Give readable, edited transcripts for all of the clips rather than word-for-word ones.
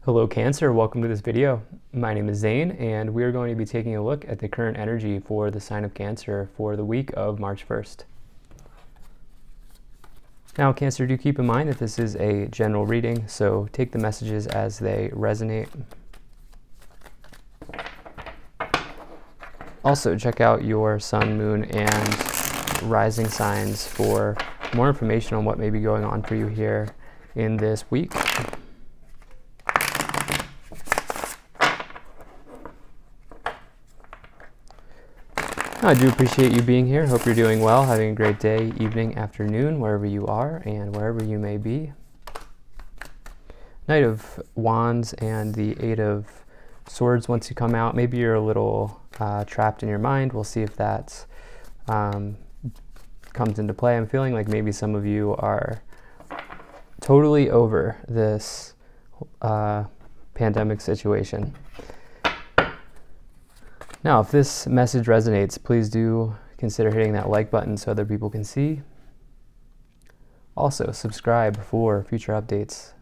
Hello Cancer, welcome to this video. My name is Zane and we're going to be taking a look at the current energy for the sign of Cancer for the week of March 1st. Now Cancer, do keep in mind that this is a general reading, so take the messages as they resonate. Also check out your sun, moon, and rising signs for more information on what may be going on for you here in this week. I do appreciate you being here. Hope you're doing well, having a great day, evening, afternoon, wherever you are and wherever you may be. Knight of Wands and the Eight of Swords once you come out. Maybe you're a little trapped in your mind. We'll see if that comes into play. I'm feeling like maybe some of you are totally over this pandemic situation. Now, if this message resonates, please do consider hitting that like button so other people can see. Also, subscribe for future updates.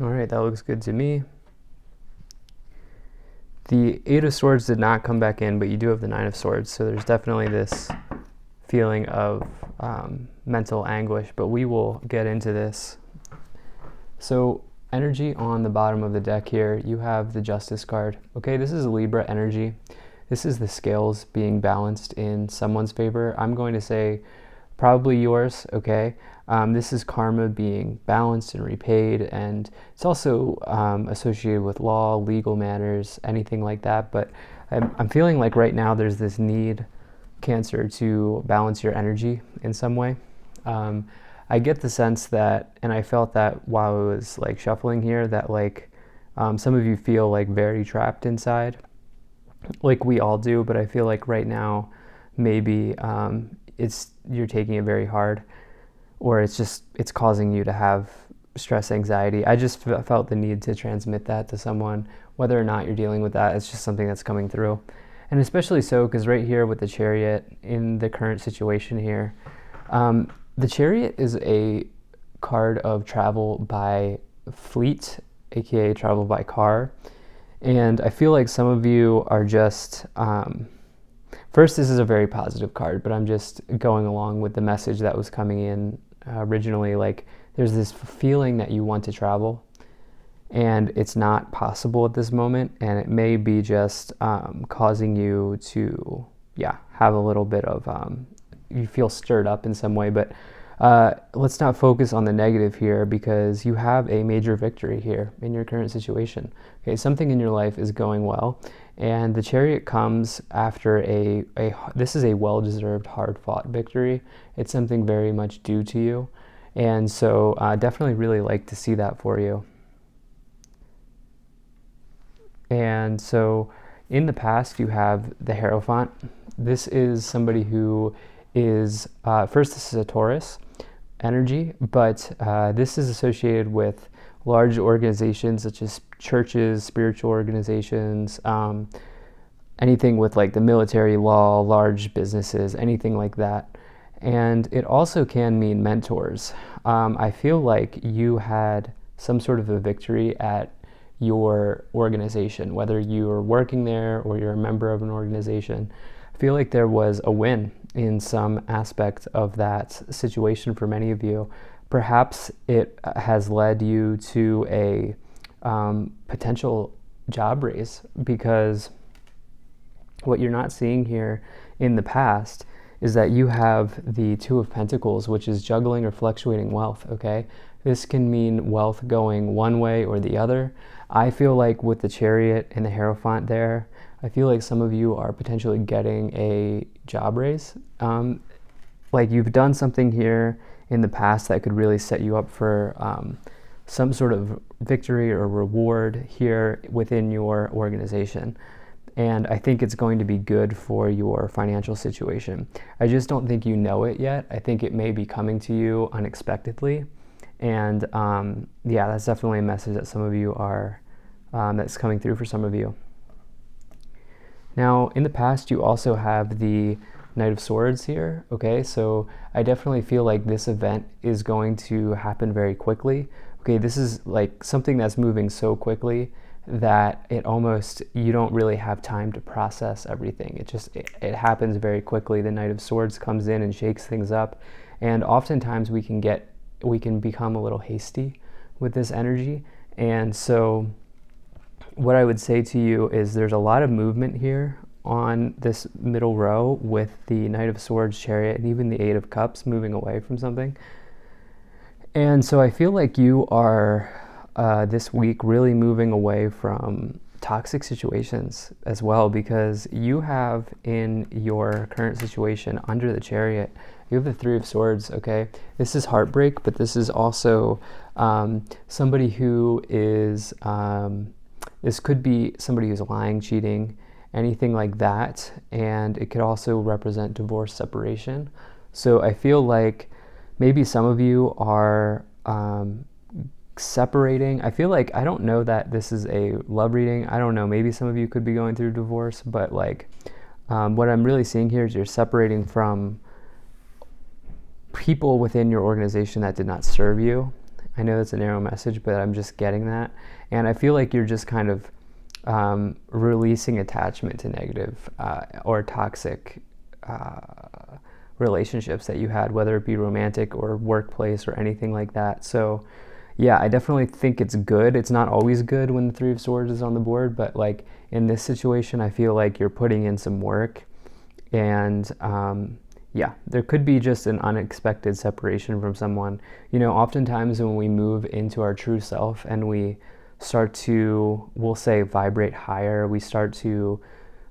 All right, that looks good to me. The Eight of Swords did not come back in, but you do have the Nine of Swords, so there's definitely this feeling of mental anguish, but we will get into this. So energy on the bottom of the deck here, you have the Justice card. Okay, this is Libra energy. This is the scales being balanced in someone's favor. I'm going to say probably yours, okay? This is karma being balanced and repaid, and it's also associated with law, legal matters, anything like that. But I'm feeling like right now there's this need, Cancer, to balance your energy in some way. I get the sense that, and I felt that while I was like shuffling here, that like some of you feel like very trapped inside, like we all do. But I feel like right now maybe you're taking it very hard, or it's causing you to have stress, anxiety. I just felt the need to transmit that to someone. Whether or not you're dealing with that, it's just something that's coming through. And especially so because right here with the Chariot in the current situation here, the Chariot is a card of travel by fleet, aka travel by car. And I feel like some of you are just first, this is a very positive card, but I'm just going along with the message that was coming in originally. Like there's this feeling that you want to travel and it's not possible at this moment, and it may be just causing you to have a little bit of you feel stirred up in some way. But let's not focus on the negative here, because you have a major victory here in your current situation. Okay, something in your life is going well, and the Chariot comes after this is a well-deserved, hard-fought victory. It's something very much due to you, and so definitely really like to see that for you. And so in the past, you have the Hierophant. This is somebody who is, first, this is a Taurus energy, but this is associated with large organizations such as churches, spiritual organizations, anything with like the military, law, large businesses, anything like that. And it also can mean mentors. I feel like you had some sort of a victory at your organization, whether you are working there or you're a member of an organization. I feel like there was a win in some aspect of that situation for many of you. Perhaps it has led you to a potential job raise, because what you're not seeing here in the past is that you have the Two of Pentacles, which is juggling or fluctuating wealth, okay? This can mean wealth going one way or the other. I feel like with the Chariot and the Hierophant there, I feel like some of you are potentially getting a job raise. Like you've done something here in the past that could really set you up for some sort of victory or reward here within your organization. And I think it's going to be good for your financial situation. I just don't think you know it yet. I think it may be coming to you unexpectedly. And yeah, that's definitely a message that some of you are, that's coming through for some of you. Now, in the past, you also have the Knight of Swords here, okay? So I definitely feel like this event is going to happen very quickly. Okay, this is like something that's moving so quickly that it almost, you don't really have time to process everything. It happens very quickly. The Knight of Swords comes in and shakes things up. And oftentimes we can become a little hasty with this energy. And so what I would say to you is there's a lot of movement here on this middle row with the Knight of Swords, Chariot, and even the Eight of Cups moving away from something. And so I feel like you are this week really moving away from toxic situations as well, because you have in your current situation under the Chariot, you have the Three of Swords, okay? This is heartbreak, but this is also somebody who is, this could be somebody who's lying, cheating, anything like that. And it could also represent divorce, separation. So I feel like maybe some of you are separating. I feel like, I don't know that this is a love reading. I don't know. Maybe some of you could be going through divorce, but like what I'm really seeing here is you're separating from people within your organization that did not serve you. I know that's a narrow message, but I'm just getting that. And I feel like you're just kind of releasing attachment to negative or toxic relationships that you had, whether it be romantic or workplace or anything like that. So yeah, I definitely think it's good. It's not always good when the Three of Swords is on the board, but like in this situation, I feel like you're putting in some work. And yeah, there could be just an unexpected separation from someone. You know, oftentimes when we move into our true self and we start to, we'll say, vibrate higher, we start to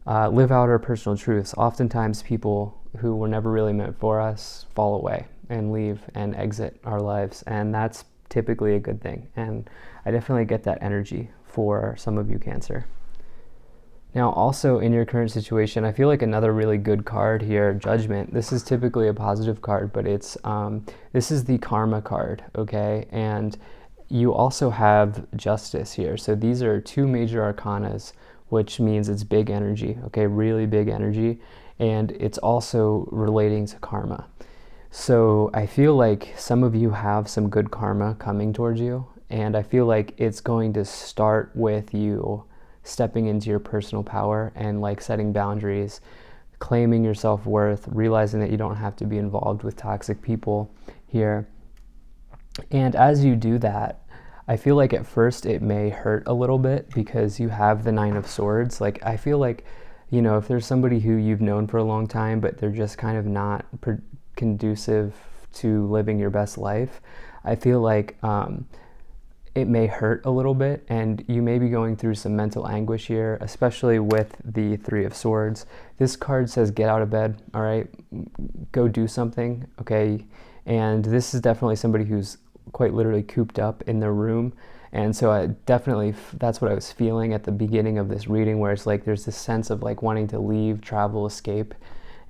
live out our personal truths. Oftentimes people who were never really meant for us fall away and leave and exit our lives, and that's typically a good thing. And I definitely get that energy for some of you, Cancer. Now, also in your current situation, I feel like another really good card here, Judgment. This is typically a positive card, but it's this is the Karma card, okay? And you also have Justice here. So these are two major arcanas, which means it's big energy, okay? Really big energy. And it's also relating to karma. So I feel like some of you have some good karma coming towards you. And I feel like it's going to start with you stepping into your personal power and like setting boundaries, claiming your self-worth, realizing that you don't have to be involved with toxic people here. And as you do that, I feel like at first it may hurt a little bit because you have the Nine of Swords. Like, I feel like, you know, if there's somebody who you've known for a long time, but they're just kind of not conducive to living your best life, I feel like it may hurt a little bit, and you may be going through some mental anguish here, especially with the Three of Swords. This card says get out of bed, all right? Go do something, okay? And this is definitely somebody who's quite literally cooped up in their room. And so I definitely, that's what I was feeling at the beginning of this reading, where it's like there's this sense of like wanting to leave, travel, escape.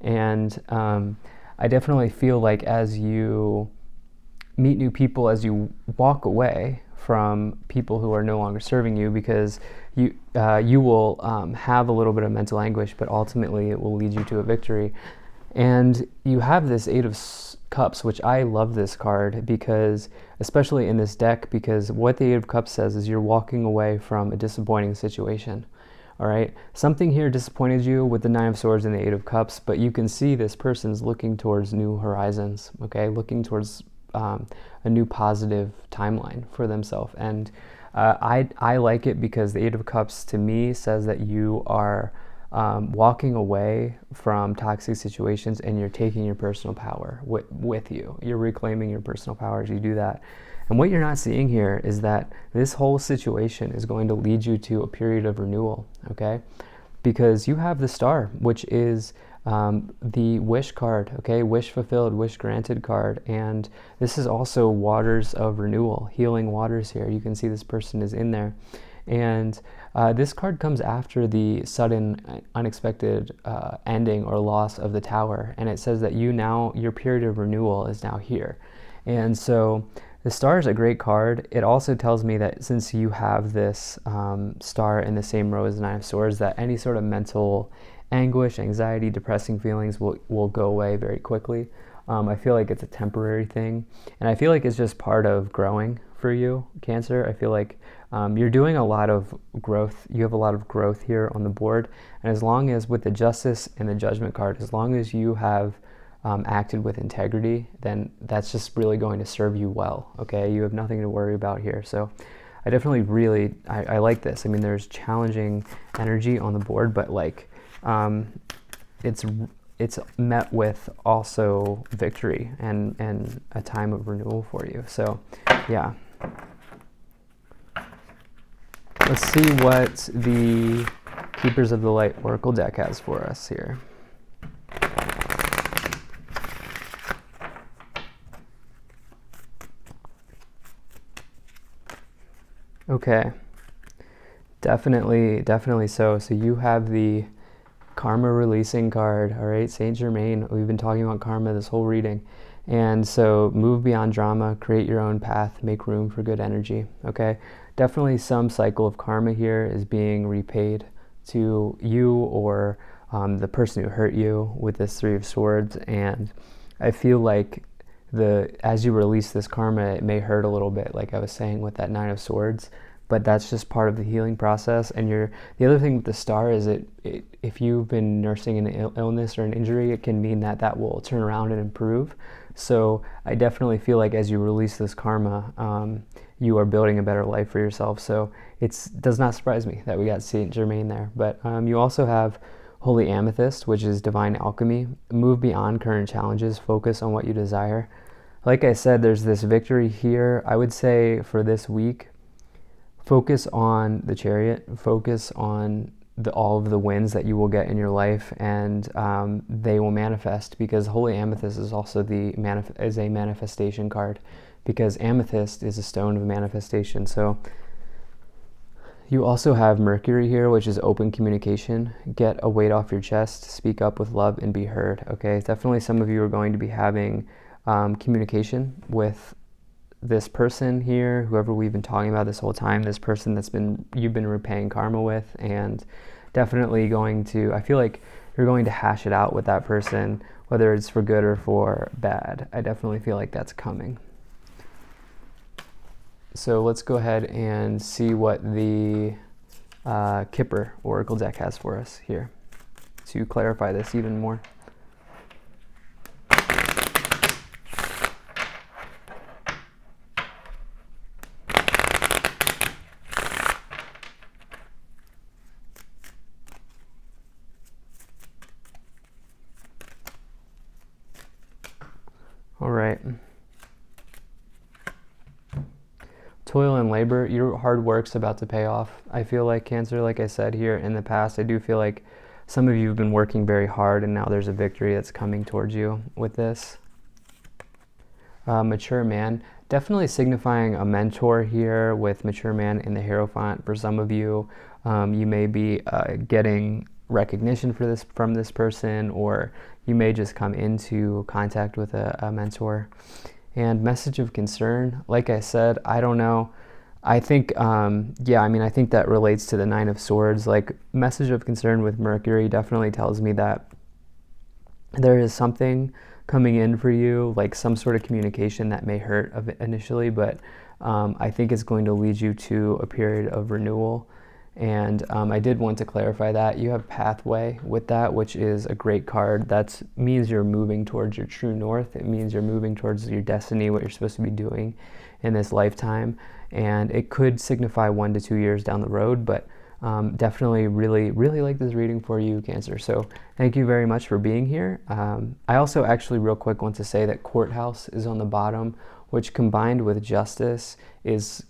And I definitely feel like as you meet new people, as you walk away from people who are no longer serving you, because you will have a little bit of mental anguish, but ultimately it will lead you to a victory. And you have this Eight of Cups, which I love this card because, especially in this deck, because what the Eight of Cups says is you're walking away from a disappointing situation. All right, something here disappointed you with the Nine of Swords and the Eight of Cups, but you can see this person's looking towards new horizons, okay, looking towards a new positive timeline for themselves. And I like it because the Eight of Cups to me says that you are walking away from toxic situations and you're taking your personal power with you. You're reclaiming your personal power as you do that. And what you're not seeing here is that this whole situation is going to lead you to a period of renewal, okay? Because you have the Star, which is the wish card, okay? Wish fulfilled, wish granted card. And this is also waters of renewal, healing waters here. You can see this person is in there. And This card comes after the sudden, unexpected ending or loss of the Tower, and it says that your period of renewal is now here. And so the Star is a great card. It also tells me that since you have this Star in the same row as the Nine of Swords, that any sort of mental anguish, anxiety, depressing feelings will go away very quickly. I feel like it's a temporary thing, and I feel like it's just part of growing for you, Cancer. I feel like you're doing a lot of growth. You have a lot of growth here on the board, and as long as with the Justice and the Judgment card, as long as you have acted with integrity, then that's just really going to serve you well, okay? You have nothing to worry about here. So I definitely really, I like this. I mean, there's challenging energy on the board, but like it's met with also victory and a time of renewal for you. So yeah. Let's see what the Keepers of the Light Oracle deck has for us here. Okay, definitely so. So you have the Karma Releasing card, all right, Saint Germain. We've been talking about karma this whole reading. And so move beyond drama, create your own path, make room for good energy, okay? Definitely some cycle of karma here is being repaid to you or the person who hurt you with this Three of Swords. And I feel like as you release this karma, it may hurt a little bit, like I was saying with that Nine of Swords, but that's just part of the healing process. And the other thing with the Star is if you've been nursing an illness or an injury, it can mean that will turn around and improve. So I definitely feel like as you release this karma, you are building a better life for yourself. So it does not surprise me that we got Saint Germain there. But you also have Holy Amethyst, which is divine alchemy. Move beyond current challenges, focus on what you desire. Like I said, there's this victory here. I would say for this week, focus on the Chariot, focus on all of the wins that you will get in your life, and they will manifest, because Holy Amethyst is also is a manifestation card, because amethyst is a stone of manifestation. So you also have Mercury here, which is open communication. Get a weight off your chest, speak up with love, and be heard, okay? Definitely some of you are going to be having communication with this person here, whoever we've been talking about this whole time, this person you've been repaying karma with, and definitely I feel like you're going to hash it out with that person, whether it's for good or for bad. I definitely feel like that's coming. So let's go ahead and see what the Kipper Oracle deck has for us here to clarify this even more. All right. Toil and labor, your hard work's about to pay off. I feel like, Cancer, like I said here in the past, I do feel like some of you have been working very hard, and now there's a victory that's coming towards you with this. Mature man, definitely signifying a mentor here with mature man in the Hierophant. For some of you, you may be getting recognition from this person, or you may just come into contact with a mentor. And message of concern, like I said, I don't know. I think, I think that relates to the Nine of Swords. Like, message of concern with Mercury definitely tells me that there is something coming in for you, like some sort of communication that may hurt initially, but I think it's going to lead you to a period of renewal. And I did want to clarify that. You have Pathway with that, which is a great card. That means you're moving towards your true north. It means you're moving towards your destiny, what you're supposed to be doing in this lifetime. And it could signify 1 to 2 years down the road, but definitely really, really like this reading for you, Cancer. So thank you very much for being here. I also actually real quick want to say that Courthouse is on the bottom, which combined with Justice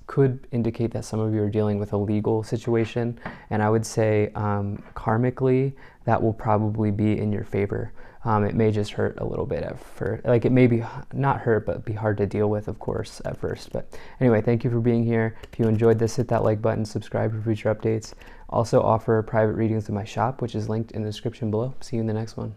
could indicate that some of you are dealing with a legal situation. And I would say karmically, that will probably be in your favor. It may just hurt a little bit at first. Like, it may be not hurt, but be hard to deal with, of course, at first. But anyway, thank you for being here. If you enjoyed this, hit that like button, subscribe for future updates. Also offer private readings in my shop, which is linked in the description below. See you in the next one.